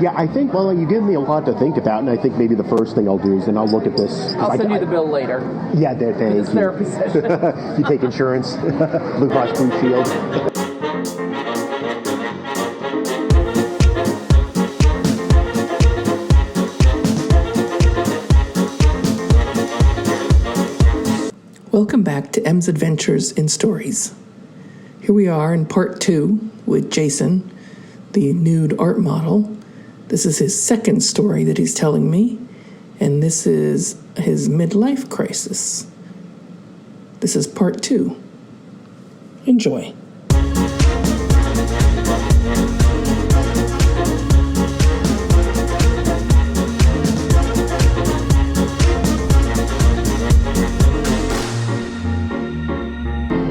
Yeah, I think, well, you give me a lot to think about, and I think maybe the first thing I'll do is then I'll look at this. I'll send you the bill later. Yeah, thank you. Therapy session. You take insurance? Blue Cross Blue Shield? Welcome back to M's Adventures in Stories. Here we are in part 2 with Jason, the nude art model. This is his second story that he's telling me, and this is his midlife crisis. This is part 2. Enjoy.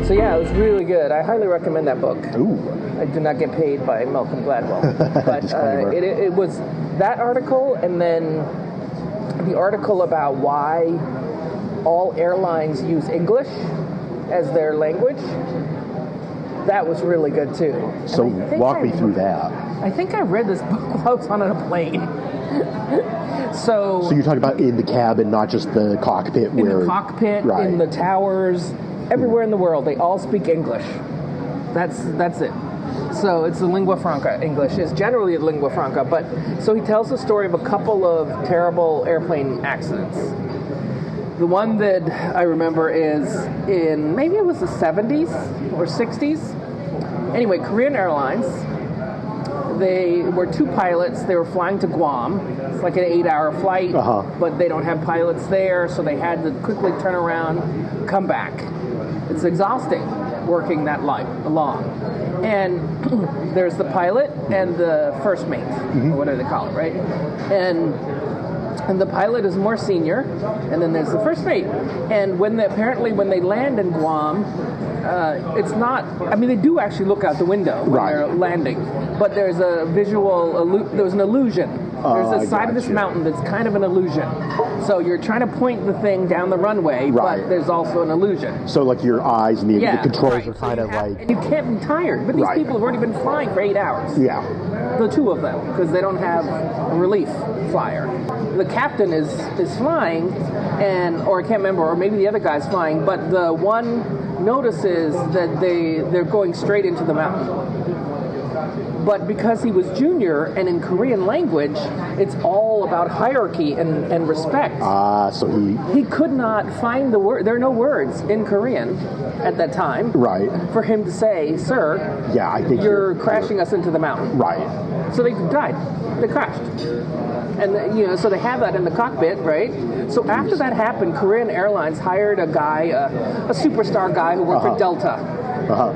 So yeah, it was really good. I highly recommend that book. Ooh. I do not get paid by Malcolm Gladwell, but it was that article, and then the article about why all airlines use English as their language. That was really good too. So walk me through that. I think I read this book while I was on a plane. So you're talking about in the cabin, not just the cockpit? In the cockpit, right. In the towers, everywhere in the world, they all speak English. That's it. So it's the lingua franca. English is generally a lingua franca, but so he tells the story of a couple of terrible airplane accidents. The one that I remember is in, maybe it was the 70s or 60s. Anyway, Korean Airlines, they were two pilots. They were flying to Guam. It's like an 8-hour flight, but they don't have pilots there, so they had to quickly turn around, come back. It's exhausting working that long. And there's the pilot and the first mate, or whatever they call it, right? And the pilot is more senior, and then there's the first mate. And when they land in Guam, it's not, I mean, they do actually look out the window when they're landing, but there's a there's an illusion. There's a side of this mountain that's kind of an illusion. So you're trying to point the thing down the runway, but there's also an illusion. So like your eyes and the controls are kind of like... And you can't be tired, but these people have already been flying for 8 hours. Yeah. The two of them, because they don't have a relief flyer. The captain is flying, or I can't remember, or maybe the other guy's flying, but the one notices that they're going straight into the mountain. But because he was junior, and in Korean language, it's all about hierarchy and respect. So he could not find the word. There are no words in Korean at that time. Right. For him to say, "Sir, I think you're crashing us into the mountain." Right. So they died. They crashed. And so they have that in the cockpit, right? So after that happened, Korean Airlines hired a guy, a superstar guy who worked for Delta.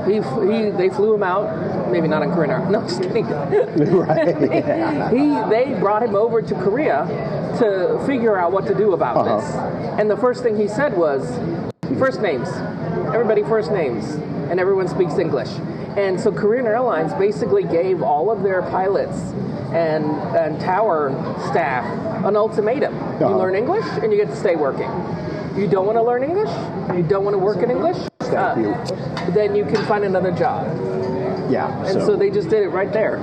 They flew him out, maybe not in Korea. No, just kidding. They brought him over to Korea to figure out what to do about this. And the first thing he said was, first names. Everybody first names. And everyone speaks English. And so Korean Airlines basically gave all of their pilots and tower staff an ultimatum. You learn English and you get to stay working. You don't want to learn English? You don't want to work in English? Then you can find another job. Yeah. And so they just did it right there.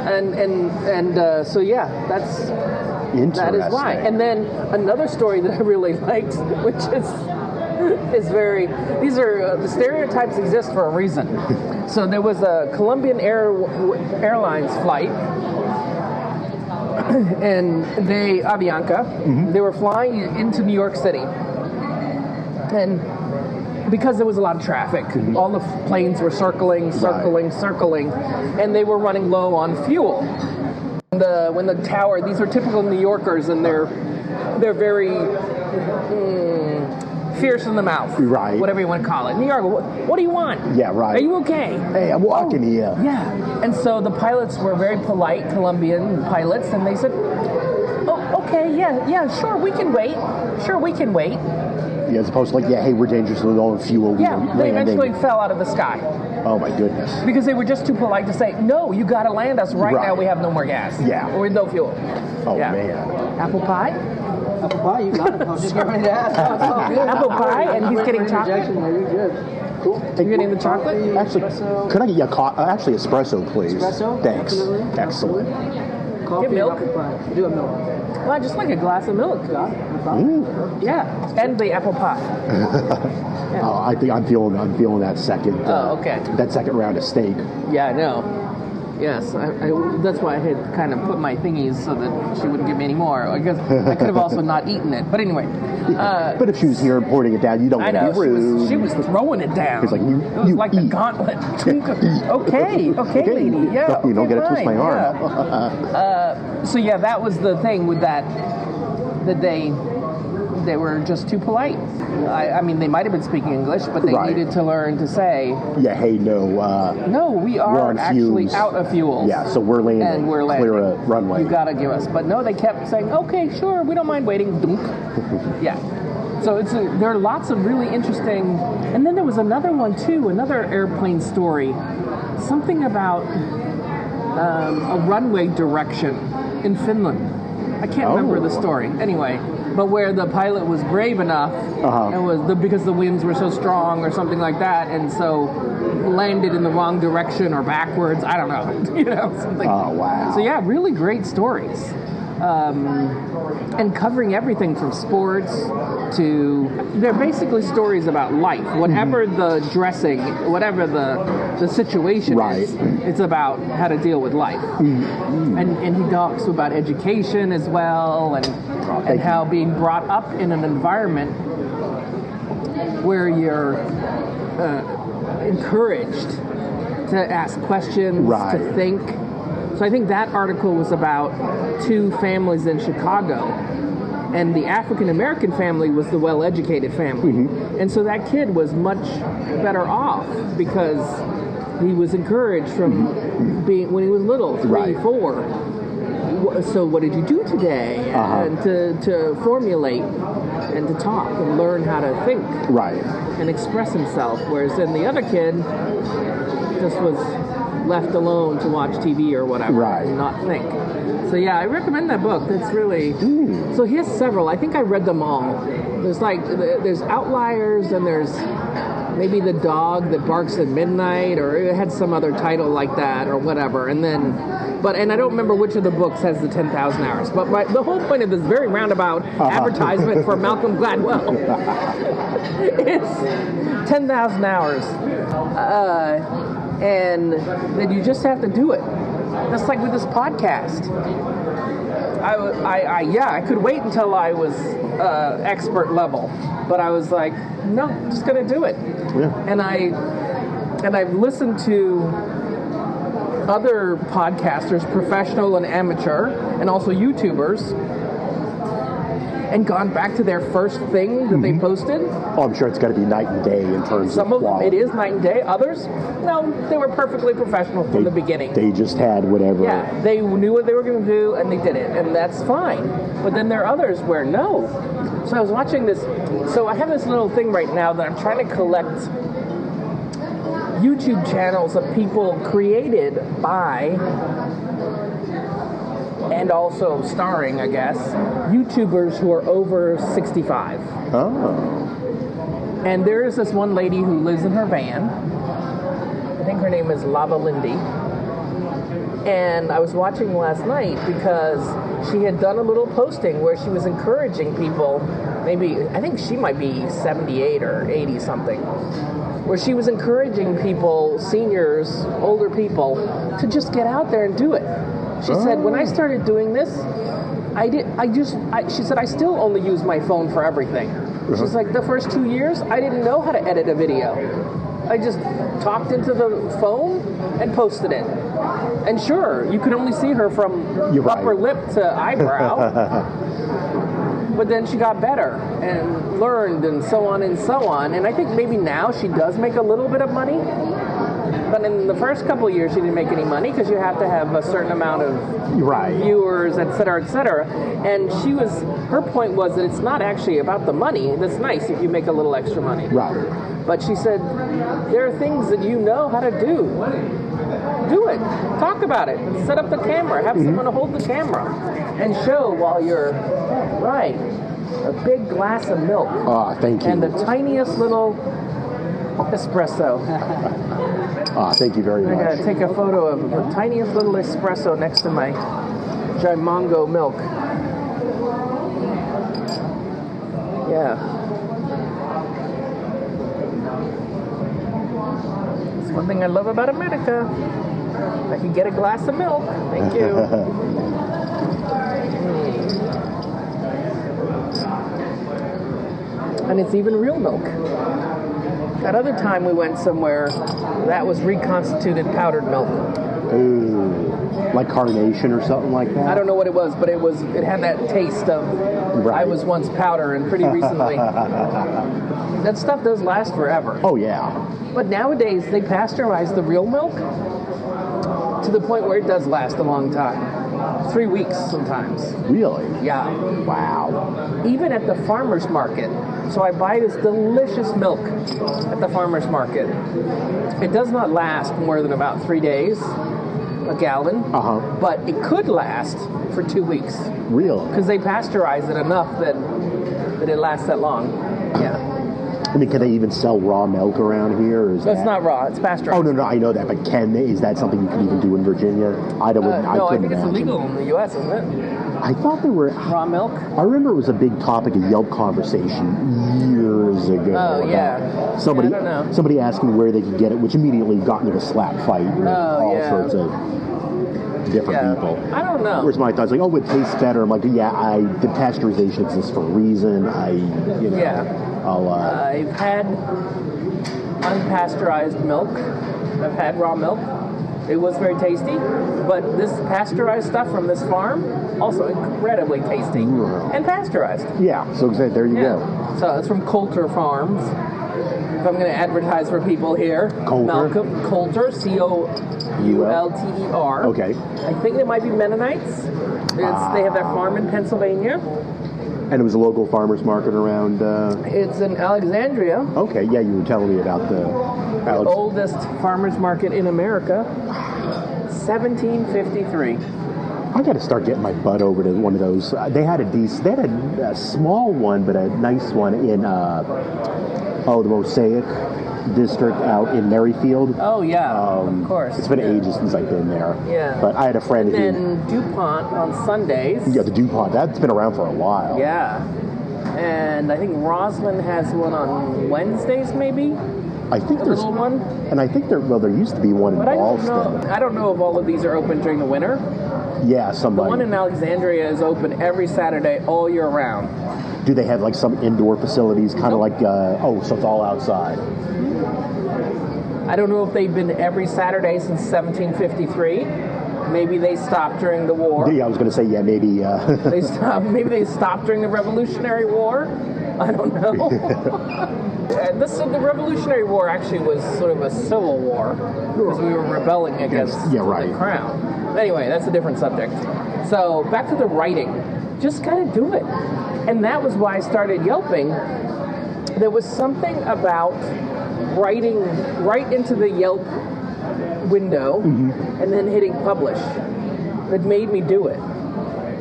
And so that's that is why. And then another story that I really liked, which is very, these are, the stereotypes exist for a reason. So there was a Colombian Airlines flight, and Avianca, they were flying into New York City. And because there was a lot of traffic, all the planes were circling, and they were running low on fuel. When the tower, these were typical New Yorkers, and they're very fierce in the mouth, whatever you want to call it. New York, what do you want? Yeah, right. Are you okay? Hey, I'm walking here. Yeah. And so the pilots were very polite, Colombian pilots, and they said, "Oh, okay, yeah, sure, we can wait. Yeah, as opposed to like, hey, we're dangerous, we're low on fuel. Yeah, they eventually fell out of the sky. Oh my goodness. Because they were just too polite to say, "No, you got to land us right now. We have no more gas. Yeah. Or with no fuel." Oh man. Apple pie? Apple pie, you got it. I was just getting ready to ask. Apple pie, and he's getting chocolate. You're good. Cool. You getting the chocolate? Actually, could I get you actually espresso, please? Espresso? Thanks. Definitely. Excellent. Coffee Get milk? and apple pie. Do a milk. Well, I just like a glass of milk. Got it. No problem. Yeah, and the apple pie. I think I'm feeling that second. Oh, okay. That second round of steak. Yeah, I know. Yes, I that's why I had kind of put my thingies so that she wouldn't give me any more. I guess I could have also not eaten it. But anyway. But if she was here and pouring it down, you don't I want to know, be rude. she was throwing it down. It's like, it was you like eat. the gauntlet. Okay, lady. Yeah, You don't get to twist my arm. Yeah. So yeah, that was the thing with that they were just too polite. I mean, they might have been speaking English, but they needed to learn to say, Yeah, hey, no. no, we we're are on actually fumes. out of fuels. Yeah, so we're landing. And we're landing. Clear a runway. You gotta give us. But no, they kept saying, okay, sure, we don't mind waiting. Dunk. Yeah. So there are lots of really interesting. And then there was another one too, another airplane story, something about a runway direction in Finland. I can't remember the story. Anyway, but where the pilot was brave enough, and because the winds were so strong or something like that, and so landed in the wrong direction or backwards. I don't know, something. Oh, wow. So yeah, really great stories. And covering everything from sports to they're basically stories about life. Whatever the dressing, whatever the situation is, it's about how to deal with life. And he talks about education as well, and how being brought up in an environment where you're encouraged to ask questions, to think. So I think that article was about two families in Chicago, and the African American family was the well-educated family, and so that kid was much better off because he was encouraged from being when he was little, 3, 4. So what did you do today? And to formulate and to talk and learn how to think, and express himself. Whereas then the other kid just was left alone to watch TV or whatever and not think. So yeah, I recommend that book. It's really so he has several. I think I read them all. There's Outliers, and there's maybe The Dog That Barks at Midnight, or it had some other title like that or whatever. And then and I don't remember which of the books has the 10,000 hours. But the whole point of this very roundabout advertisement for Malcolm Gladwell is 10,000 hours. And then you just have to do it. That's like with this podcast. I could wait until I was expert level, but I was like, no, I'm just gonna do it. And I've listened to other podcasters, professional and amateur, and also YouTubers, and gone back to their first thing that they posted. Oh, I'm sure it's got to be night and day in terms Some of of them, quality. it is night and day. Others, no, they were perfectly professional from the beginning. They just had whatever. Yeah, they knew what they were going to do, and they did it, and that's fine. But then there are others where no. So I was watching this. So I have this little thing right now that I'm trying to collect YouTube channels of people created by and also starring, I guess, YouTubers who are over 65. Oh. And there is this one lady who lives in her van. I think her name is Lava Lindy. And I was watching last night because she had done a little posting where she was encouraging people, I think she might be 78 or 80 something, where she was encouraging people, seniors, older people, to just get out there and do it. She said, when I started doing this, she said, I still only use my phone for everything. She's like, the first 2 years, I didn't know how to edit a video. I just talked into the phone and posted it. And sure, you could only see her from upper lip to eyebrow. But then she got better and learned and so on and so on. And I think maybe now she does make a little bit of money. But in the first couple of years, she didn't make any money because you have to have a certain amount of viewers, et cetera, et cetera. And her point was that it's not actually about the money. That's nice if you make a little extra money. Right. But she said, there are things that you know how to do. Do it. Talk about it. Set up the camera. Have someone to hold the camera and show while you're a big glass of milk. Ah, thank you. And the tiniest little espresso. Ah, thank you very much. I gotta take a photo of the tiniest little espresso next to my Jimongo milk. Yeah. That's one thing I love about America. I can get a glass of milk. Thank you. And it's even real milk. That other time we went somewhere, that was reconstituted powdered milk. Ooh, like carnation or something like that? I don't know what it was, but it had that taste of Right. I was once powder, and pretty recently. That stuff does last forever. Oh, yeah. But nowadays, they pasteurize the real milk to the point where it does last a long time. 3 weeks sometimes. Really? Yeah. Wow. Even at the farmer's market. So I buy this delicious milk at the farmer's market. It does not last more than about 3 days, a gallon. But it could last for 2 weeks. Really? Because they pasteurize it enough that it lasts that long. Yeah. I mean, can they even sell raw milk around here? Or is So it's that... not raw, it's pasteurized. Oh, no, I know that, but is that something you can even do in Virginia? I don't. No, I couldn't think it's imagine. illegal in the U.S., isn't it? I thought there were. Raw milk? I remember it was a big topic of Yelp conversation years ago. Oh, yeah. about Somebody, Yeah, I don't know. somebody asking where they could get it, which immediately got into a slap fight with all yeah. sorts of different people. I don't know. Whereas my thoughts like, oh, it tastes better. I'm like, yeah, the pasteurization exists for a reason. I've had unpasteurized milk. I've had raw milk. It was very tasty, but this pasteurized stuff from this farm, also incredibly tasty and pasteurized. Yeah, so there you go. So it's from Coulter Farms. If I'm going to advertise for people here, Coulter? Malcolm Coulter, Coulter. Okay. I think they might be Mennonites. They have their farm in Pennsylvania. And it was a local farmer's market around... It's in Alexandria. Okay, yeah, you were telling me about the oldest farmer's market in America. 1753. I got to start getting my butt over to one of those. They had a small one, but a nice one in the Mosaic district out in Merrifield. Oh yeah, of course. It's been ages since I've been there. Yeah. But I had a friend and then DuPont on Sundays. Yeah, the DuPont. That's been around for a while. Yeah. And I think Roslyn has one on Wednesdays, maybe. I think there's a little one. And I think there used to be one in Ballston. I don't know if all of these are open during the winter. Yeah, somebody. The one in Alexandria is open every Saturday all year round. Do they have like some indoor facilities, kind of like? So it's all outside. I don't know if they've been every Saturday since 1753. Maybe they stopped during the war. Yeah, I was going to say maybe. They stopped. Maybe they stopped during the Revolutionary War. I don't know. The Revolutionary War actually was sort of a civil war because we were rebelling against the crown. Anyway, that's a different subject. So back to the writing. Just gotta do it. And that was why I started Yelping. There was something about writing right into the Yelp window and then hitting publish that made me do it,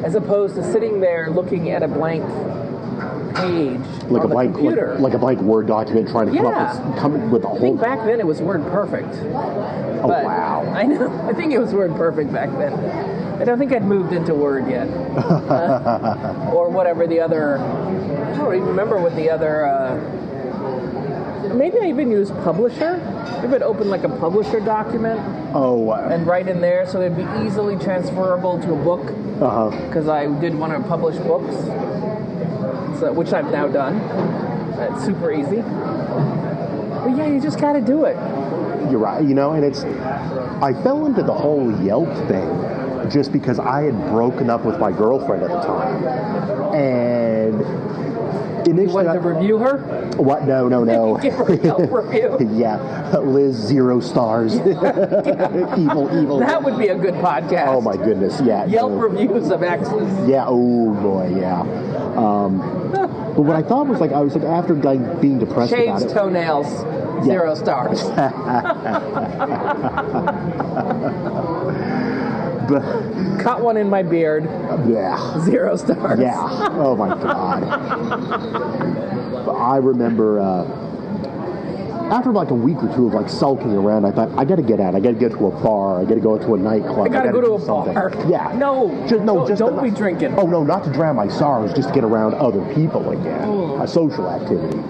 as opposed to sitting there looking at a blank page like on the computer. Like a blank Word document trying to come with a whole... I think back then it was Word Perfect. Oh, wow. I know. I think it was Word Perfect back then. I don't think I'd moved into Word yet. Or whatever the other... I don't even remember what the other... maybe I even used Publisher. Maybe I'd open like a Publisher document. And write in there so it'd be easily transferable to a book. Because I did want to publish books. Which I've now done. It's super easy. But yeah, you just gotta do it. You're right. And I fell into the whole Yelp thing just because I had broken up with my girlfriend at the time. And initially... You wanted to review her? What? No. Give her a Yelp review. Yeah. Liz, 0 stars. Evil. That would be a good podcast. Oh my goodness, yeah. Yelp reviews of exes. Yeah, oh boy, yeah. But what I thought was I was after being depressed about it. Shaved toenails, 0 stars. Cut one in my beard. Yeah. 0 stars. Yeah. Oh my God. But I remember after like a week or two of like sulking around, I thought, I got to get out. I got to get to a bar. I got to go to a nightclub. I gotta go to a something. bar. Yeah. Just don't be drinking. Oh no, not to drown my sorrows, just to get around other people again. A social activity.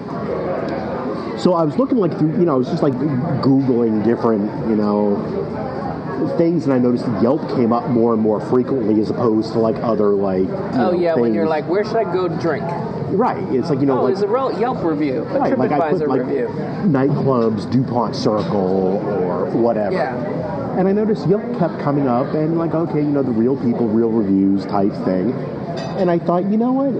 So I was looking like through, I was just like Googling different, things, and I noticed that Yelp came up more and more frequently as opposed to like other like. When you're like, where should I go to drink? Right. It's like it's a Yelp review, a right, like I put, TripAdvisor review. Nightclubs, DuPont Circle, or whatever. Yeah. And I noticed Yelp kept coming up, and like, okay, the real people, real reviews type thing. And I thought, you know what?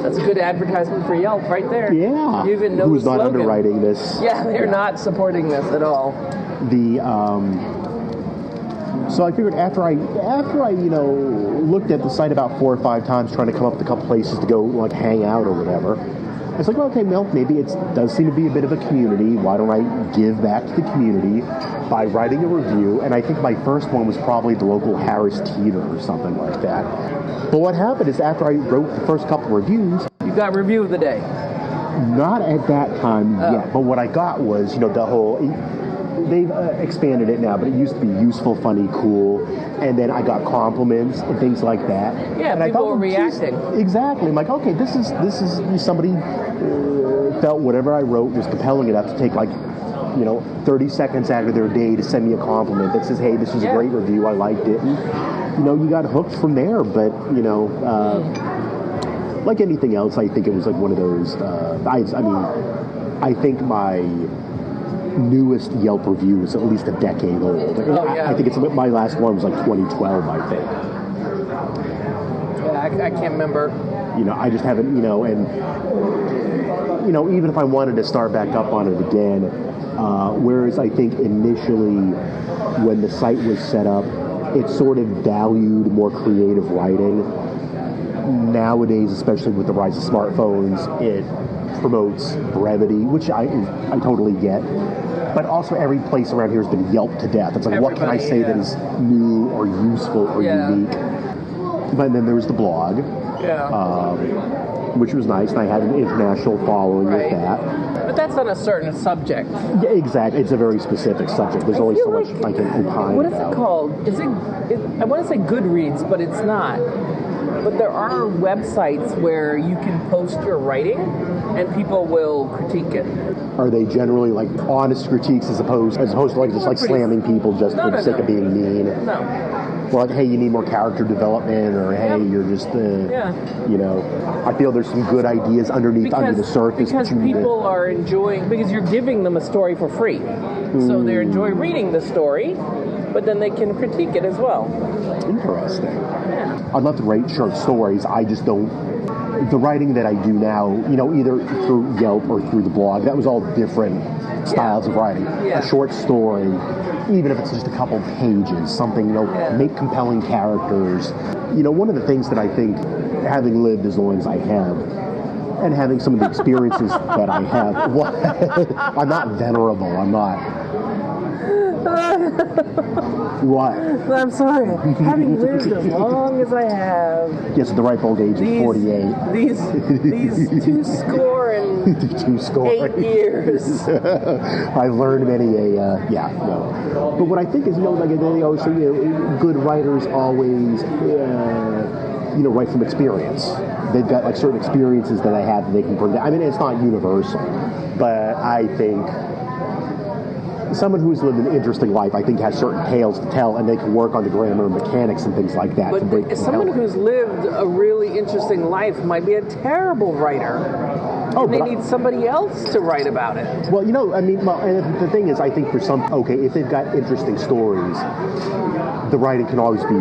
That's a good advertisement for Yelp right there. Yeah. You even know who's the not slogan. underwriting this? Yeah, they're not supporting this at all. So I figured after I looked at the site about 4 or 5 times trying to come up with a couple places to go like hang out or whatever, I was like, well, okay, well, maybe it does seem to be a bit of a community. Why don't I give back to the community by writing a review? And I think my first one was probably the local Harris Teeter or something like that. But what happened is after I wrote the first couple reviews, you got review of the day. Not at that time yet, but what I got was, the whole. They've expanded it now, but it used to be useful, funny, cool, and then I got compliments and things like that. Yeah, and people were reacting. Exactly. I'm like, okay, this is somebody felt whatever I wrote was compelling enough to take 30 seconds out of their day to send me a compliment that says, hey, this was a great review, I liked it, and you got hooked from there. But like anything else, I think it was like one of those. I think my newest Yelp review is at least a decade old. I think my last one was like 2012, I think. Yeah, I can't remember. I just haven't, and even if I wanted to start back up on it again, whereas I think initially when the site was set up, it sort of valued more creative writing. Nowadays, especially with the rise of smartphones, it promotes brevity, which I totally get. But also every place around here has been Yelped to death. It's like, what can I say that is new or useful or unique? But then there was the blog, which was nice, and I had an international following with that. But that's on a certain subject. Yeah, exactly. It's a very specific subject. There's only so much I can opine What is about. it called? I want to say Goodreads, but it's not. But there are websites where you can post your writing and people will critique it. Are they generally like honest critiques as opposed to like just like slamming people just for the sake of being mean? No. Or like, hey, you need more character development, or hey, you're just, I feel there's some good ideas under the surface. Because people are enjoying, because you're giving them a story for free. So they enjoy reading the story, but then they can critique it as well. Interesting. Yeah. I'd love to write short stories. I just don't. The writing that I do now, either through Yelp or through the blog, that was all different styles of writing. Yeah. A short story, even if it's just a couple pages, something, make compelling characters. One of the things that I think, having lived as long as I have, and having some of the experiences that I have, I'm not venerable, I'm not. What? I'm sorry. Having lived as long as I have. Yes, at the ripe old age of 48. These 2 score and 2 score 8 years. I've learned many But what I think is, like they always say, good writers always, write from experience. They've got like certain experiences that I had that they can bring down. I mean, it's not universal, but I think someone who's lived an interesting life, I think, has certain tales to tell, and they can work on the grammar and mechanics and things like that. But someone who's lived a really interesting life might be a terrible writer. And they need somebody else to write about it. Well, and the thing is, I think for some, if they've got interesting stories, the writing can always be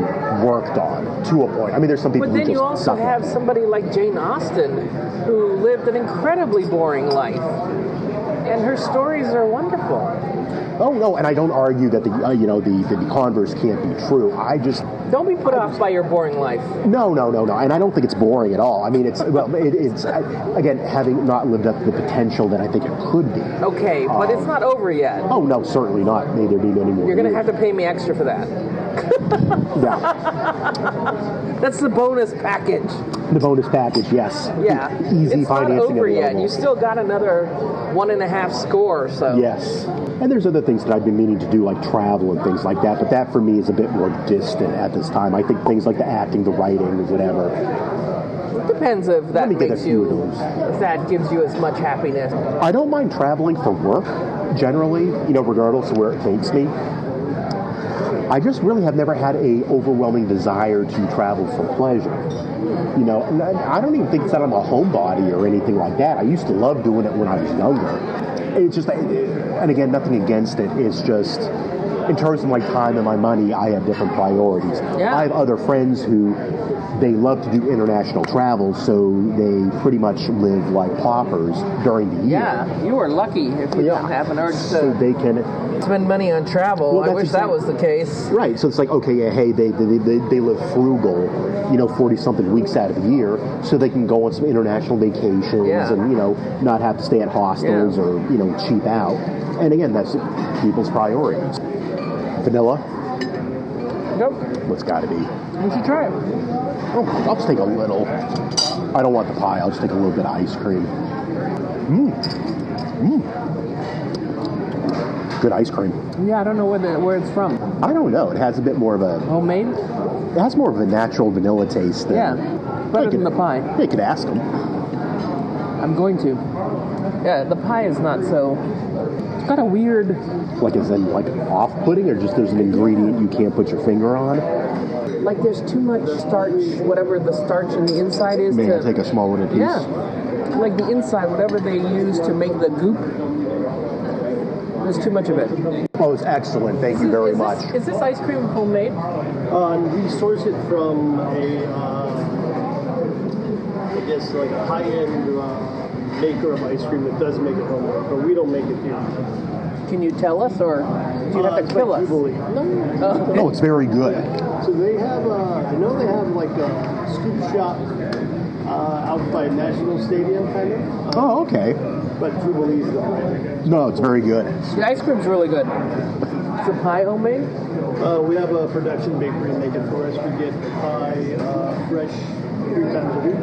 worked on to a point. I mean, there's some people who just... But then you also have somebody like Jane Austen, who lived an incredibly boring life. And her stories are wonderful. Oh, no, and I don't argue that the converse can't be true. I just... Don't be put off by your boring life. No. And I don't think it's boring at all. I mean, it's again, having not lived up to the potential that I think it could be. Okay, but it's not over yet. Oh, no, certainly not. May there be many more. You're going to have to pay me extra for that. Yeah, That's the bonus package. the bonus package, yes. Yeah. Easy it's not financing over yet. available. You still got another 1.5 score, so. Yes. And there's other things that I've been meaning to do, like travel and things like that, but that for me is a bit more distant at this time. I think things like the acting, the writing, whatever. Depends if that me get a makes few you, of those. if that gives you as much happiness. I don't mind traveling for work, generally, regardless of where it takes me. I just really have never had a overwhelming desire to travel for pleasure. And I don't even think it's that I'm a homebody or anything like that. I used to love doing it when I was younger. It's just, and again, nothing against it. It's just, in terms of my time and my money, I have different priorities. Yeah. I have other friends who, they love to do international travel, so they pretty much live like paupers during the year. Yeah, you are lucky if you don't have an urge So to they can... spend money on travel. Well, I that's wish that was the case. Right, so it's like, okay, yeah, hey, they live frugal, 40-something weeks out of the year, so they can go on some international vacations and, not have to stay at hostels or, cheap out. And again, that's people's priorities. Vanilla? Nope. What's got to be? You should try it. Oh, I'll just take a little. I don't want the pie, I'll just take a little bit of ice cream. Good ice cream. Yeah, I don't know where it's from. I don't know, it has a bit more of a... Homemade? It has more of a natural vanilla taste than... Yeah, better than the pie. You could ask them. I'm going to. Yeah, the pie is not so... It's got a weird... Like, is it like off-putting, or just there's an ingredient you can't put your finger on? Like there's too much starch, whatever the starch in the inside is. May I take a small little piece? Yeah. Like the inside, whatever they use to make the goop, there's too much of it. Oh, it's excellent. Thank you very much. Is this ice cream homemade? We source it from a high-end maker of ice cream that does make it homemade, but we don't make it here. Can you tell us, or do you have to kill us? Jubilee. Oh, it's very good. So they have, I know they have like a scoop shop out by National Stadium, kind of. Oh, okay. But Jubilee's the brand. No, it's very good. The ice cream's really good. Is the pie homemade? We have a production bakery make it for us. We get pie fresh 3 times a week.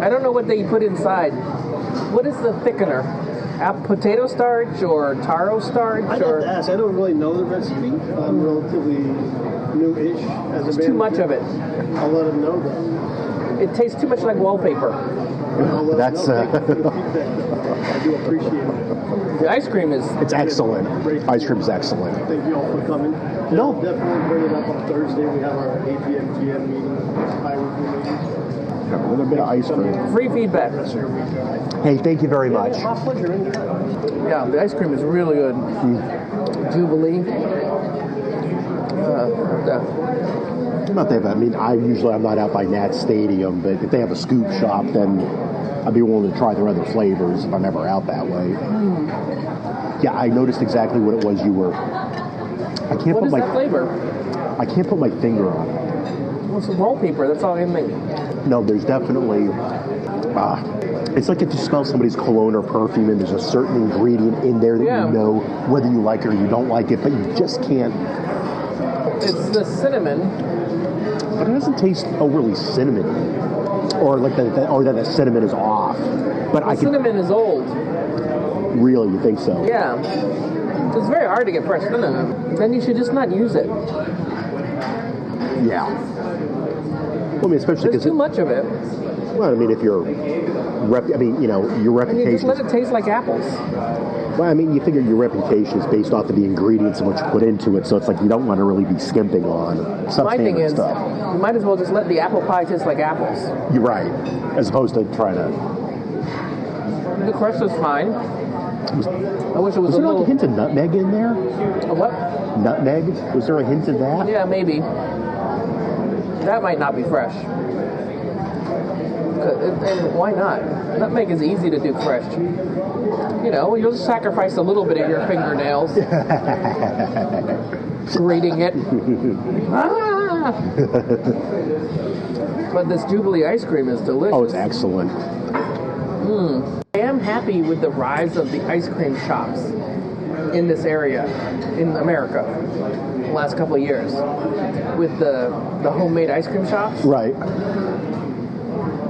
I don't know what they put inside. What is the thickener? Potato starch or taro starch? I'd have to ask. I don't really know the recipe. I'm relatively new-ish as a It's too much of it. I'll let them know that. It tastes too much like wallpaper. That's Thank you for the feedback, though. I do appreciate it. The ice cream is... it's excellent. Ice cream is excellent. Thank you all for coming. No. I'll definitely bring it up on Thursday. We have our 8 p.m. GM meeting. Pie review meeting. A little bit of ice cream. Free feedback. Hey, thank you very much. My pleasure. Yeah, the ice cream is really good. Jubilee. Not that bad. I mean, I'm not out by Nat Stadium, but if they have a scoop shop, then I'd be willing to try their other flavors if I'm ever out that way. Yeah, I noticed exactly what it was you were. I can't What put is that flavor? I can't put my finger on it. Well, it's wallpaper. That's all I can think. No, there's definitely. It's like if you smell somebody's cologne or perfume, and there's a certain ingredient in there that Yeah. you know whether you like it or you don't like it, but you just can't. It's the cinnamon. But it doesn't taste overly cinnamon, or like that the cinnamon is off. But I can Cinnamon is old. really, you think so? Yeah. It's very hard to get fresh cinnamon. Then you should just not use it. Yeah. Well, I mean, especially There's because too much of it. well, I mean, if your your And you just reputation. let it taste like apples. Well, I mean, you figure your reputation is based off of the ingredients and what you put into it, so it's like you don't want to really be skimping on My thing substandard is, stuff. you might as well just let the apple pie taste like apples. You're right, as opposed to trying to. The crust is fine. I wish it was Was a there like little... a hint of nutmeg in there? A what? Nutmeg? Was there a hint of that? Yeah, maybe. That might not be fresh. And why not? Nutmeg is easy to do fresh. You know, you'll just sacrifice a little bit of your fingernails. Grating it. Ah! But this Jubilee ice cream is delicious. Oh, it's excellent. I am happy with the rise of the ice cream shops in this area, in America. the last couple of years with the homemade ice cream shops. Right.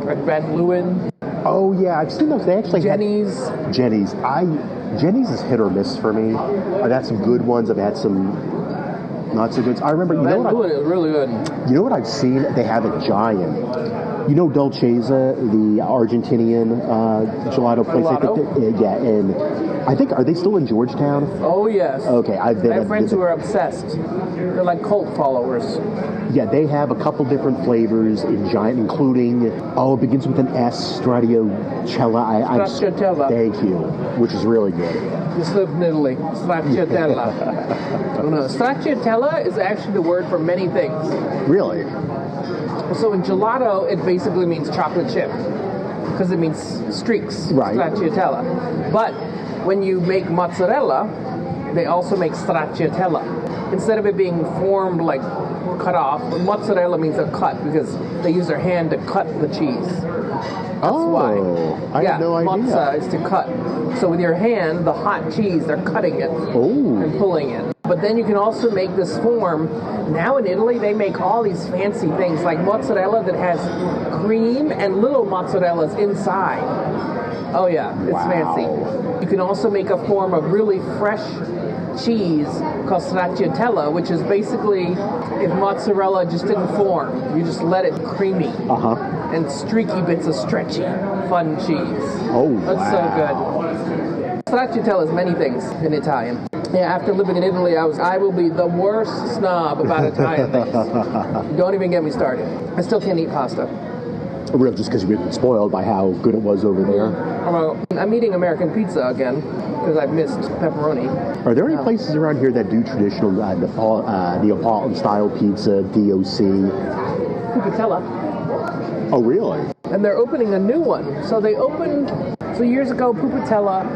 Like Van Leeuwen, Oh yeah, I've seen those. They actually Jenny's. had Jenny's. Jenny's is hit or miss for me. I've had some good ones. I've had some not so good. I remember. You Van know what? Leeuwen is really good. You know what I've seen? They have a giant. You know Dolceza, the Argentinian gelato place. Gelato? Yeah, and I think are they still in Georgetown? Oh yes. Okay, I've been. I have friends who are obsessed. They're like cult followers. Yeah, they have a couple different flavors in giant, including it begins with an S, Stracciatella. Stracciatella. Thank you, which is really good. Just lived in Italy. Stracciatella. Oh no, Stracciatella is actually the word for many things. Really? So in gelato, it basically means chocolate chip because it means streaks. Right. Stracciatella. But when you make mozzarella, they also make stracciatella. Instead of it being formed like cut off, mozzarella means a cut because they use their hand to cut the cheese. That's why. I had no idea. Mozza is to cut. So with your hand, the hot cheese, they're cutting it and pulling it. But then you can also make this form. Now in Italy, they make all these fancy things like mozzarella that has cream and little mozzarellas inside. Oh yeah, it's fancy. You can also make a form of really fresh cheese called stracciatella, which is basically if mozzarella just didn't form. You just let it creamy and streaky bits of stretchy, fun cheese. Oh, that's so good. Stracciatella is many things in Italian. Yeah, after living in Italy, I will be the worst snob about Italian things. Don't even get me started. I still can't eat pasta. Real, just because you've been spoiled by how good it was over there. Well, I'm eating American pizza again because I've missed pepperoni. Are there any places around here that do traditional Neapolitan style pizza, DOC? Pupatella. Oh, really? And they're opening a new one. So they opened, years ago, Pupatella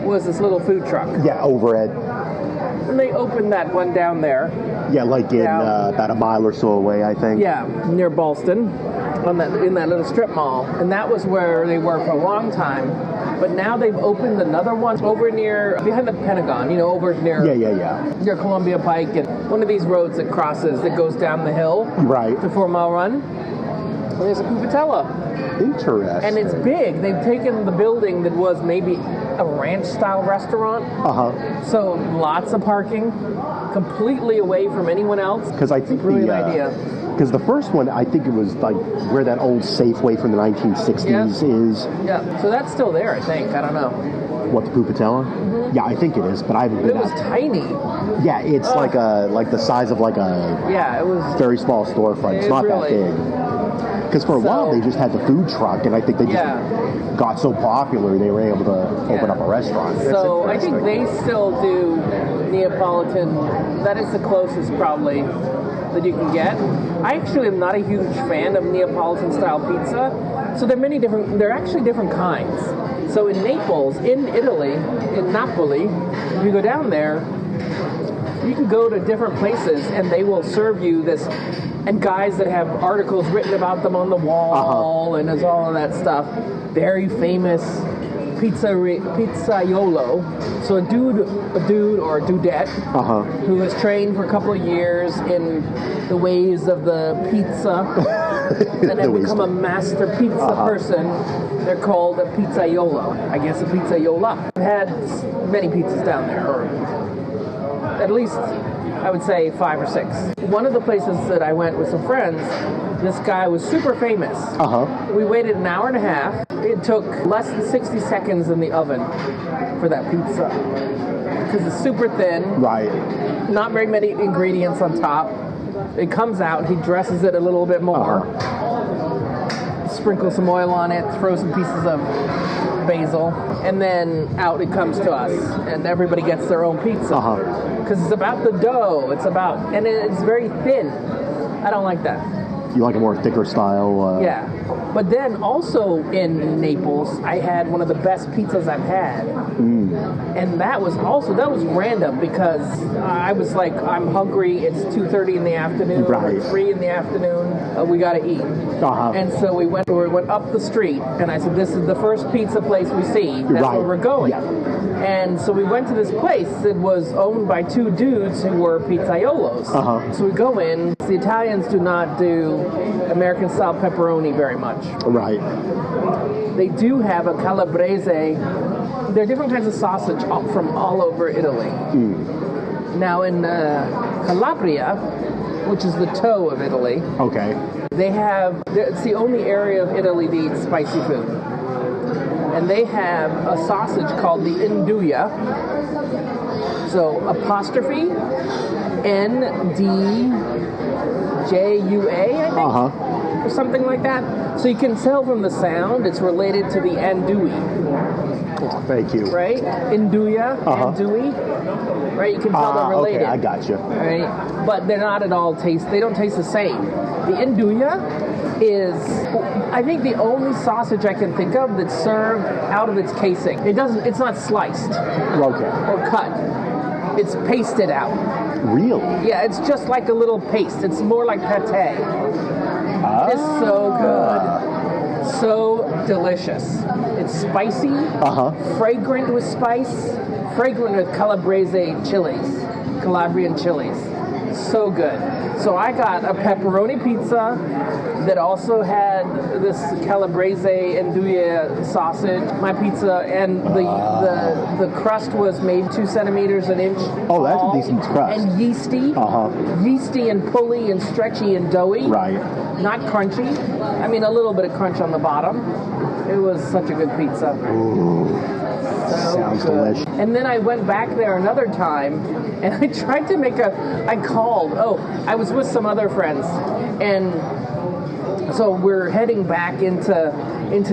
was this little food truck. Yeah, over at... And they opened that one down there. Yeah, like in about a mile or so away, I think. Yeah, near Ballston, in that little strip mall. And that was where they were for a long time. But now they've opened another one over behind the Pentagon, over near near Columbia Pike, and one of these roads that crosses, that goes down the hill. Right. The 4 Mile Run. And there's a Pupatella. Interesting. And it's big. They've taken the building that was maybe a ranch-style restaurant. So lots of parking, completely away from anyone else. Because I think really idea. Because the first one, I think it was like where that old Safeway from the 1960s is. Yeah. So that's still there, I think. I don't know. What, the Pupatella? Mm-hmm. Yeah, I think it is, but I haven't been. It was tiny. Yeah, it's like the size of like a it was very small storefront. It's not really that big. Because for a while they just had the food truck, and I think they just got so popular they were able to open up a restaurant. So I think they still do Neapolitan. That is the closest probably that you can get. I actually am not a huge fan of Neapolitan style pizza. So there are actually different kinds. So in Naples, in Italy, in Napoli, if you go down there, you can go to different places and they will serve you this, and guys that have articles written about them on the wall and there's all of that stuff. Very famous pizzaiolo. So a dude or a dudette who has trained for a couple of years in the ways of the pizza and have become a master pizza person. They're called a pizzaiolo. I guess a pizzaiola. I've had many pizzas down there, or at least I would say 5 or 6. One of the places that I went with some friends, this guy was super famous. We waited an hour and a half. It took less than 60 seconds in the oven for that pizza. Because it's super thin. Right. Not very many ingredients on top. It comes out, he dresses it a little bit more. Sprinkle some oil on it, throw some pieces of basil, and then out it comes to us. And everybody gets their own pizza. Because it's about the dough. And it's very thin. I don't like that. You like a more thicker style? Yeah. But then also in Naples, I had one of the best pizzas I've had. And that was random because I was like, I'm hungry. It's 2:30 in the afternoon, Right. or 3 in the afternoon. We got to eat. And so we went up the street, and I said, this is the first pizza place we see. That's Right. where we're going. Yeah. And so we went to this place that was owned by two dudes who were pizzaiolos. So we go in. The Italians do not do American-style pepperoni very much. Right. They do have a calabrese. There are different kinds of sausage from all over Italy. Now in Calabria, which is the toe of Italy, Okay. it's the only area of Italy that eats spicy food. And they have a sausage called the Nduja. So apostrophe Ndjua, I think, or something like that. So you can tell from the sound it's related to the andouille, Thank you. right? Nduja, andouille, right? You can tell they're related. Okay, I got you. Right? But they're not at all they don't taste the same. The Nduja is, I think, the only sausage I can think of that's served out of its casing. It's not sliced Okay. or cut. It's pasted out. Really? Yeah, it's just like a little paste. It's more like pate. It's so good. So delicious. It's spicy, fragrant with spice, fragrant with Calabrese chilies, Calabrian chilies. So good. So I got a pepperoni pizza that also had this Calabrese Nduja sausage. My pizza, and the crust was made 2 centimeters an inch. Oh, that's a tall, decent crust. And yeasty. Yeasty and pulley and stretchy and doughy. Right. Not crunchy. I mean, a little bit of crunch on the bottom. It was such a good pizza. Ooh. Sounds delicious. And then I went back there another time, and I tried to I was with some other friends, and so we're heading back into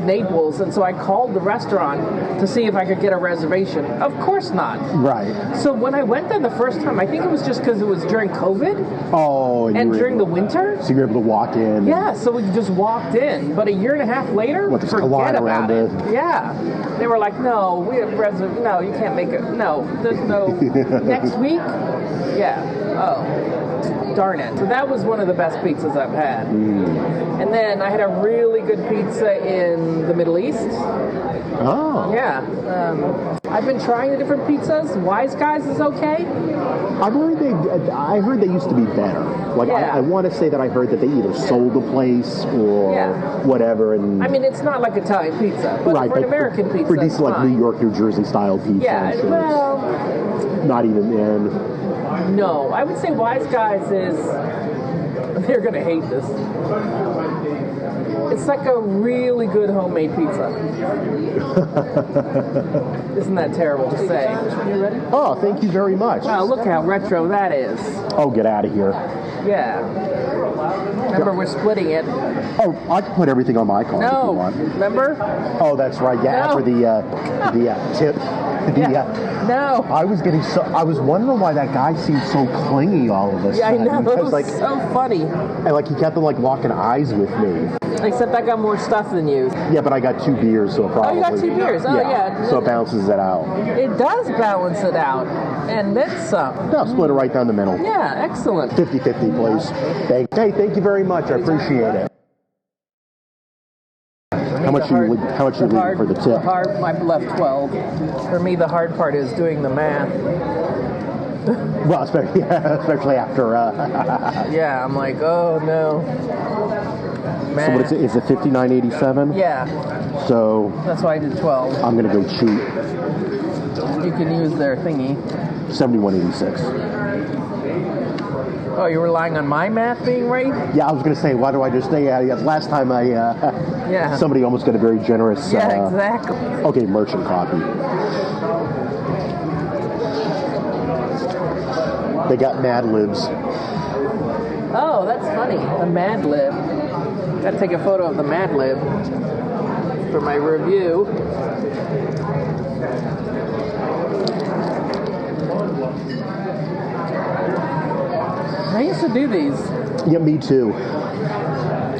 Naples, and so I called the restaurant to see if I could get a reservation. Of course not. Right. So when I went there the first time, I think it was just because it was during COVID Oh, and during the winter. So you were able to walk in. Yeah, so we just walked in. But a year and a half later, What, there's a forget line about around it. it? Yeah. They were like, no, we have no, you can't make it. No, there's no. Next week? Yeah. Oh. Darn it. So that was one of the best pizzas I've had. And then I had a really good pizza in the Middle East. Oh. Yeah. I've been trying the different pizzas. Wise Guys is okay. I heard they used to be better. Like, Yeah. I want to say that I heard that they either sold the place or whatever. And I mean, it's not like Italian pizza, but for an American pizza, for it's decent, like fine. New York, New Jersey style pizza. Yeah, I'm sure well, it's not even in. no. I would say Wise Guys is, they're going to hate this. It's like a really good homemade pizza. Isn't that terrible to say? Oh, thank you very much. Wow, look how retro that is. Oh, get out of here. Yeah. Remember, we're splitting it. Oh, I can put everything on my card if you No. want. Remember? Oh, that's right. Yeah, No. for the tip. No. I was wondering why that guy seemed so clingy all of a Yeah, I sudden. know. It was like, so funny. and like he kept on like locking eyes with me. Except I got more stuff than you. Yeah, but I got 2 beers, so probably. Oh, you got 2 beers. Oh, yeah. So it balances it out. It does balance it out. And then some. No, split it right down the middle. Yeah, excellent. 50-50, please. Thank you very much. I appreciate it. How much you leave for the tip? I left 12. For me, the hard part is doing the math. Well, especially after. Yeah, I'm like, oh no. So what is it? Is it 59.87? Yeah, So that's why I did 12. I'm gonna go cheap. You can use their thingy. 71.86. Oh, you're relying on my math being right? Yeah, I was gonna say, why do I just say? Last time Yeah. somebody almost got a very generous. Yeah, exactly. Okay, merchant copy. They got Mad Libs. Oh, that's funny. A Mad Lib. Gotta take a photo of the Mad Lib for my review. I used to do these. Yeah, me too.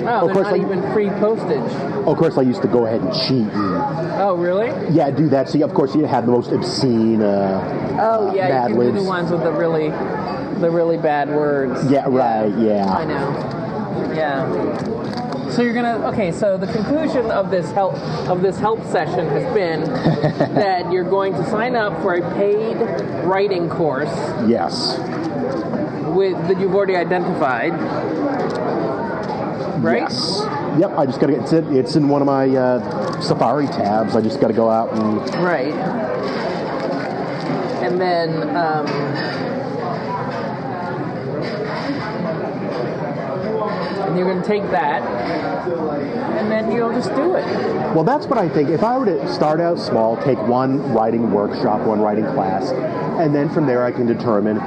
Oh, Of they're course, not like- even free postage. Of course, I used to go ahead and cheat and Oh, really? do that. So, of course, you had the most obscene Oh, yeah, Mad you can do Libs. the ones with the really bad words. Yeah, right, yeah. I know. Yeah. So you're gonna so the conclusion of this help session has been that you're going to sign up for a paid writing course Yes. that you've already identified. Right? Yes. Yep, I just got to get it's in one of my Safari tabs. I just got to go out and... Right. And then and you're going to take that, and then you'll just do it. Well, that's what I think. If I were to start out small, take one writing workshop, one writing class, and then from there I can determine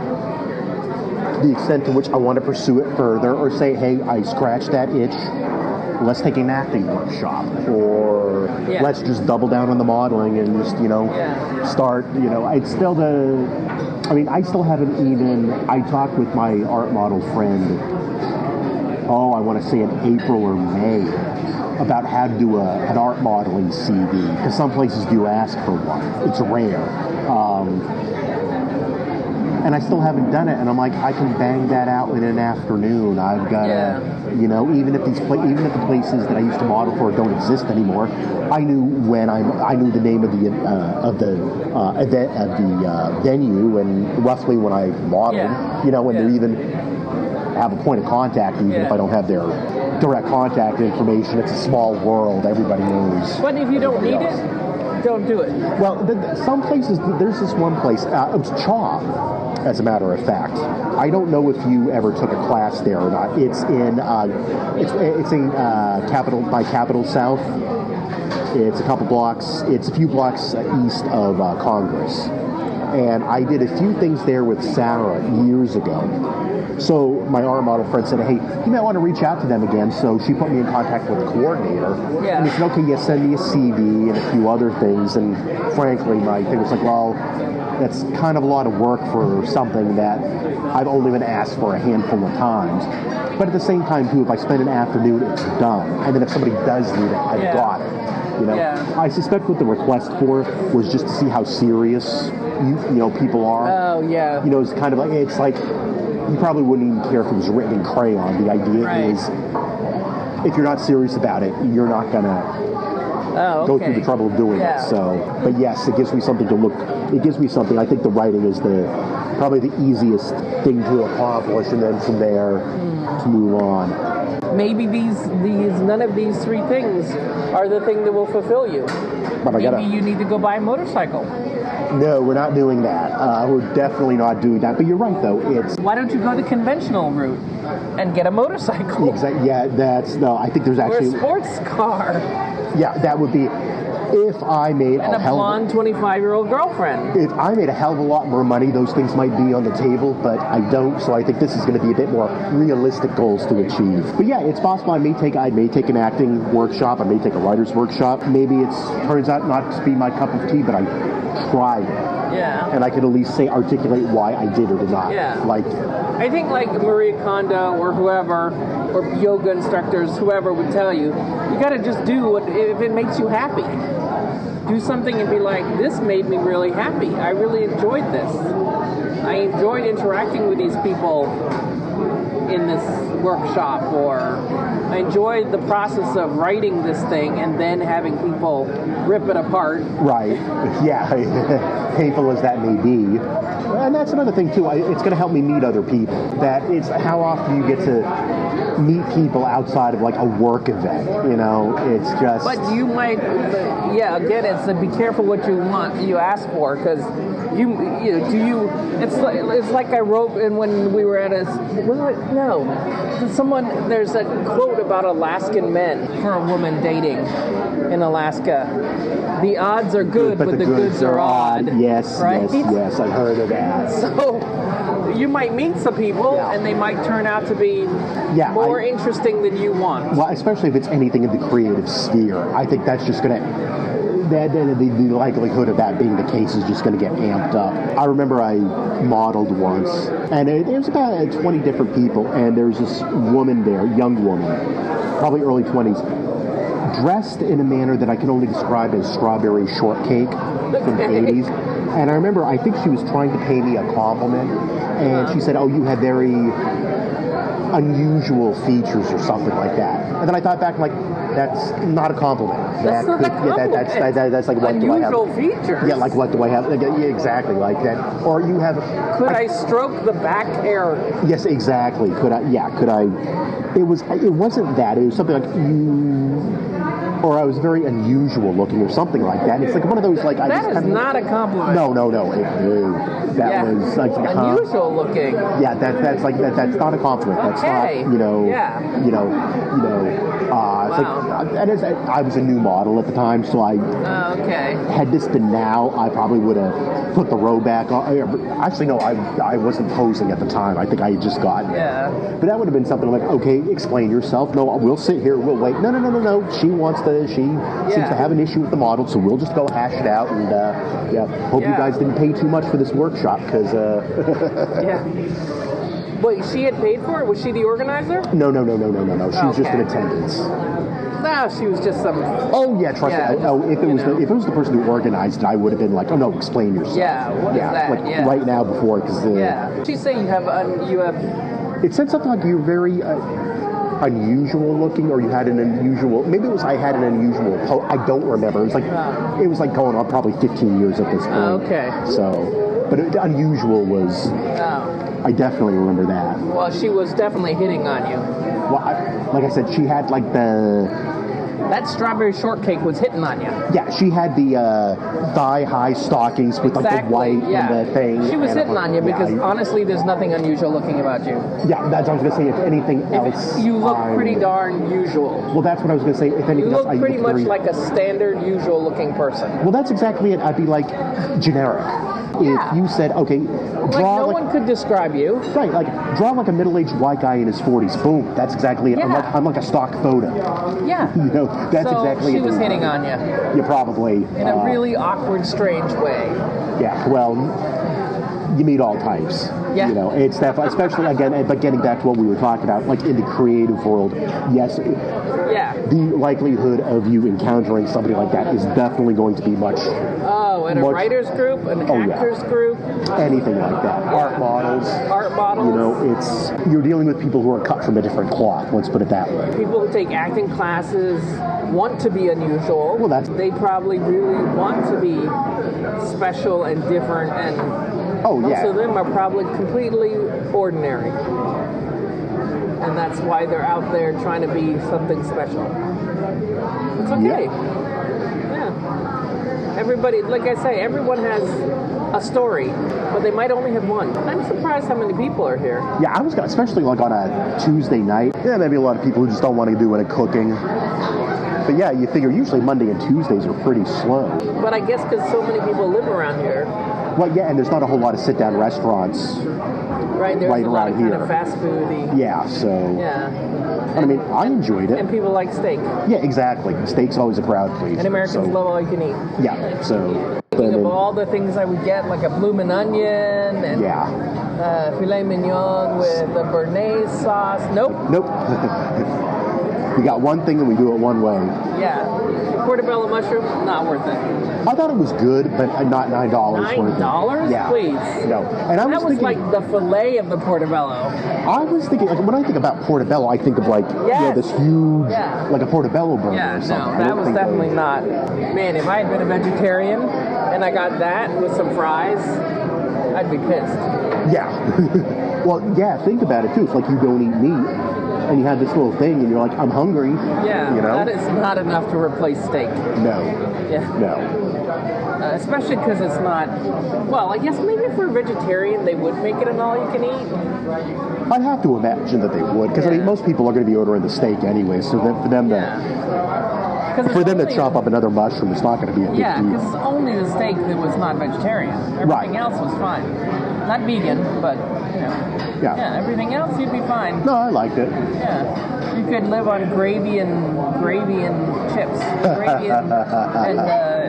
the extent to which I want to pursue it further, or say, hey, I scratched that itch, let's take an acting workshop, or let's just double down on the modeling and just, start, it's still I still haven't even, I talked with my art model friend, I want to say in April or May, about how to do an art modeling CV, because some places do ask for one. It's rare. And I still haven't done it, and I'm like, I can bang that out in an afternoon. I've got to, even if the places that I used to model for don't exist anymore, I knew I knew the name of the venue, and roughly when I modeled, when they even have a point of contact, even if I don't have their direct contact information. It's a small world. Everybody knows. But if you don't need it, don't do it. Well, some places, there's this one place, it's CHAW, as a matter of fact. I don't know if you ever took a class there or not. It's in Capitol South. It's a few blocks east of Congress. And I did a few things there with Sarah years ago. So my art model friend said, hey, you might want to reach out to them again. So she put me in contact with the coordinator. Yeah. And he said, okay, send me a CV and a few other things. And frankly, my thing was like, well, that's kind of a lot of work for something that I've only been asked for a handful of times. But at the same time, too, if I spend an afternoon, it's done. And then if somebody does need it, I've got it. I suspect what the request for was just to see how serious people are. Oh, yeah. It's kind of like, it's like, you probably wouldn't even care if it was written in crayon. The idea is, if you're not serious about it, you're not going to go through the trouble of doing it. So, but yes, it gives me something to look. It gives me something. I think the writing is probably the easiest thing to accomplish, and then from there to move on. Maybe none of these three things are the thing that will fulfill you. But you need to go buy a motorcycle. No, we're not doing that. We're definitely not doing that. But you're right, though. Why don't you go the conventional route and get a motorcycle? Exactly. Yeah, I think there's actually... Or a sports car. Yeah, that would be... If I made a blonde 25-year-old girlfriend. If I made a hell of a lot more money, those things might be on the table, but I don't, so I think this is going to be a bit more realistic goals to achieve. But yeah, it's possible I may take an acting workshop, I may take a writer's workshop. Maybe it turns out not to be my cup of tea, but I tried it. Yeah. And I could at least articulate why I did or did not like it. I think like Marie Kondo or whoever, or yoga instructors, whoever would tell you, you got to just do if it makes you happy. Do something and be like, this made me really happy. I really enjoyed this. I enjoyed interacting with these people in this workshop, or I enjoyed the process of writing this thing and then having people rip it apart. Right. Yeah. Painful as that may be. And that's another thing, too. It's going to help me meet other people. That it's how often you get to meet people outside of, like, a work event. It's just... But you might... again, it's be careful what you ask for, because it's like I wrote when we were at there's a quote about Alaskan men for a woman dating in Alaska. The odds are good, but the goods are odd. Yes, right? yes, I've heard of that. So you might meet some people, and they might turn out to be more interesting than you want. Well, especially if it's anything in the creative sphere. I think that's just going to... The likelihood of that being the case is just going to get amped up. I remember I modeled once, and it was about 20 different people, and there's this woman there, young woman, probably early 20s, dressed in a manner that I can only describe as strawberry shortcake from the 80s. And I remember, I think she was trying to pay me a compliment, and she said, "Oh, you have very unusual features," or something like that. And then I thought back, like, that's not a compliment. That's not a compliment. That's like, what do I have? Unusual features. Yeah, like, what do I have? Like, yeah, exactly, like that. Or you have... Could I stroke the back hair? Yes, exactly. Could I? It wasn't that. It was something like you... Or I was very unusual looking, or something like that. It's like one of those, like... That is not a compliment. No. That was like... unusual looking. Yeah, that's like... That's not a compliment. That's Okay. not, Yeah. It's like, I was a new model at the time, so I... Okay. Had this been now, I probably would have put the robe back on. Actually, no, I wasn't posing at the time. I think I had just gotten it. Yeah. But that would have been something like, okay, explain yourself. No, we'll sit here, we'll wait. No. She seems to have an issue with the model, so we'll just go hash it out. And, hope you guys didn't pay too much for this workshop, because... Yeah. Wait, she had paid for it? Was she the organizer? No. She was just in attendance. No, she was just some... Oh, yeah, trust me. If it was the person who organized it, I would have been like, oh, no, explain yourself. Yeah, what is that? Like, right now before, because... She's saying you have... It said something like you're very... unusual looking, or you had an unusual... Maybe it was I had an unusual... I don't remember. It was like going on probably 15 years at this point. Okay. So, but unusual was... I definitely remember that. Well, she was definitely hitting on you. Well, like I said, she had like the... That strawberry shortcake was hitting on you. Yeah, she had the thigh-high stockings with like the white and the thing. She was hitting on you because honestly, there's nothing unusual looking about you. Yeah, that's what I was going to say. If anything else... You look pretty darn usual. Well, that's what I was going to say. If anything else... You look pretty much like a standard, usual-looking person. Well, that's exactly it. I'd be like generic. Yeah. If you said, okay, draw no one could describe you. Right, like draw like a middle-aged white guy in his 40s. Boom, that's exactly it. Yeah. I'm like a stock photo. Yeah. That's exactly it. She was hitting on you. Yeah, probably. In a really awkward, strange way. Yeah, well, you meet all types. Yeah. It's definitely, especially again, but getting back to what we were talking about, like in the creative world, yes. Yeah. The likelihood of you encountering somebody like that is definitely going to be much. Oh, in a writer's group, an actor's group, anything like that. Art models. You're dealing with people who are cut from a different cloth. Let's put it that way. People who take acting classes want to be unusual. Well, they probably really want to be special and different, and most of them are probably completely ordinary. And that's why they're out there trying to be something special. It's okay. Yeah. Everybody, like I say, everyone has a story, but they might only have one. I'm surprised how many people are here. Yeah, I was, especially like on a Tuesday night. Yeah, maybe a lot of people who just don't want to do any cooking. But yeah, you figure usually Monday and Tuesdays are pretty slow. But I guess because so many people live around here. Well, yeah, and there's not a whole lot of sit-down restaurants. Right, there's a lot of kind of fast food-y. Yeah, so... Yeah. I mean, I enjoyed it. And people like steak. Yeah, exactly. Steak's always a crowd pleaser. And Americans love all you can eat. Yeah, so... Thinking of all the things I would get, like a bloomin' onion and filet mignon with the béarnaise sauce. Nope. We got one thing and we do it one way. Yeah. Portobello mushroom, not worth it. I thought it was good, but not $9 worth it. $9? Yeah. Please. No. And that was like the fillet of the portobello. I was thinking, like, when I think about portobello, I think of like this huge, like a portobello burger or something. No, that was definitely not. Man, if I had been a vegetarian and I got that with some fries, I'd be pissed. Yeah. Well, yeah, think about it too. It's like you don't eat meat. And you have this little thing, and you're like, I'm hungry. Yeah, that is not enough to replace steak. No. Yeah. No. Especially because it's not... Well, I guess maybe if we're vegetarian, they would make it an all-you-can-eat. I'd have to imagine that they would, because I mean, most people are going to be ordering the steak anyway, so for them to chop up another mushroom, it's not going to be a big deal. Yeah, because it's only the steak that was not vegetarian. Everything else was fine. Not vegan, but, Yeah, everything else you'd be fine. No, I liked it. Yeah. You could live on gravy and chips. Gravy and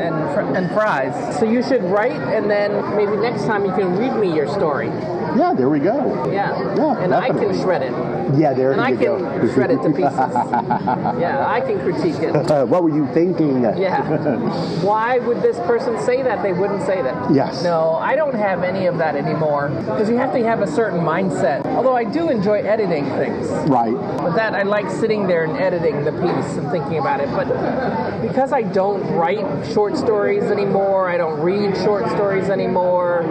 and fries. So you should write, and then maybe next time you can read me your story. Yeah, there we go. Yeah. Yeah, And definitely. I can shred it. Yeah, there And I you can go. shred it to pieces. Yeah, I can critique it. What were you thinking? Yeah. Why would this person say that? They wouldn't say that. Yes. No, I don't have any of that anymore because you have to have a certain mindset. Although I do enjoy editing things. Right. But that I like sitting there and editing the piece and thinking about it. But because I don't write short stories anymore, I don't read short stories anymore,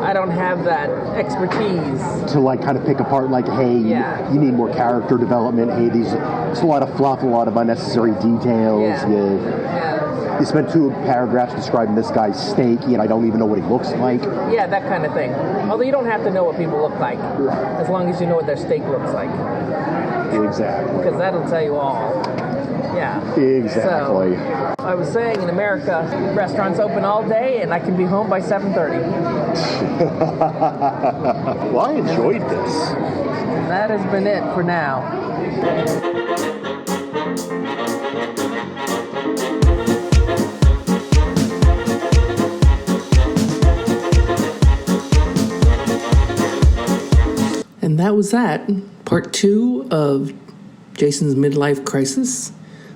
I don't have that expertise. To like kind of pick apart, like, hey, Yeah. you need more character development. Hey, it's a lot of fluff, a lot of unnecessary details. Yeah. You, you spent 2 paragraphs describing this guy's steak, and I don't even know what he looks like. Yeah, that kind of thing. Although you don't have to know what people look like, as long as you know what their steak looks like, Exactly. because that'll tell you all. Yeah. Exactly. So, I was saying in America, restaurants open all day, and I can be home by 7:30. Well, I enjoyed this. That has been it for now. And that was that. Part 2 of Jason's midlife crisis.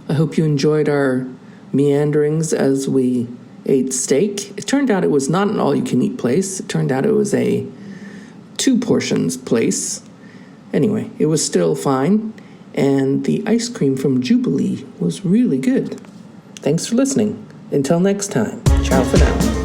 I hope you enjoyed our meanderings as we ate steak. It turned out it was not an all-you-can-eat place. It turned out it was a 2 portions place. Anyway, it was still fine. And the ice cream from Jubilee was really good. Thanks for listening. Until next time. Ciao for now.